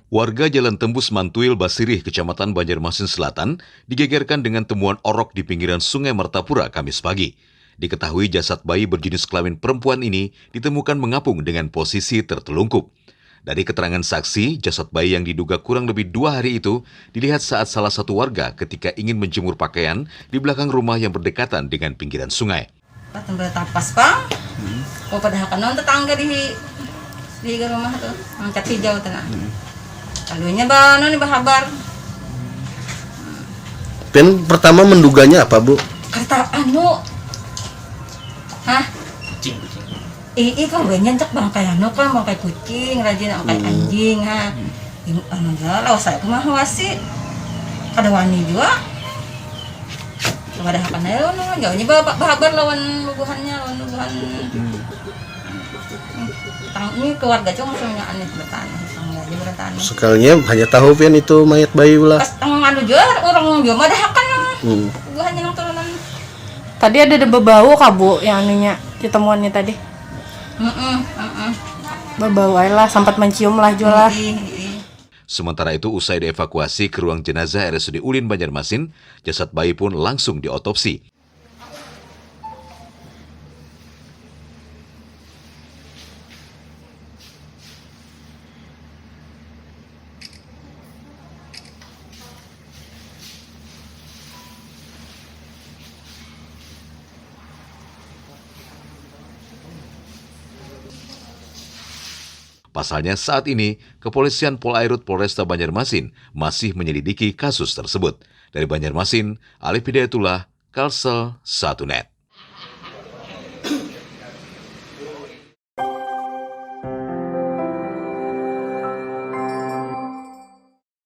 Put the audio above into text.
Warga Jalan Tembus Mantuil Basirih, Kecamatan Banjarmasin Selatan, digegerkan dengan temuan orok di pinggiran Sungai Martapura Kamis pagi. Diketahui jasad bayi berjenis kelamin perempuan ini ditemukan mengapung dengan posisi tertelungkup. Dari keterangan saksi, jasad bayi yang diduga kurang lebih 2 hari itu dilihat saat salah satu warga ketika ingin menjemur pakaian di belakang rumah yang berdekatan dengan pinggiran sungai. Tapas pa. O padahal kanon tetangga di rumah tuh, angkat hijau tenang. Lalunya ba anu nih bahabar. Pen pertama menduganya apa, Bu? Kata anu. Hah? Kucing. Kan gue nyentak bangkai anu kan bangkai kucing, rajin bangkai anjing ha. Anu lah saya kumaha wasi. Kada wani juga. Padahal kan anu jauhnya bahabar lawan luguhannya, lawan luguhan. Ini keluarga cuma semuanya aneh bertanya. Sekalinya hanya tahu pian itu mayat bayi ulah. Pas anu juga orang juga mah dah kan. Gua hanya nang turunan. Tadi ada bau kah, Bu, yang anunya ditemuannya tadi? Berbau lah, sempat mencium lah juga. Sementara itu, usai dievakuasi ke ruang jenazah RSUD Ulin Banjarmasin, jasad bayi pun langsung diotopsi. Pasalnya saat ini, Kepolisian Polairut Polresta Banjarmasin masih menyelidiki kasus tersebut. Dari Banjarmasin, Alif Hidayatullah, Kalsel 1net.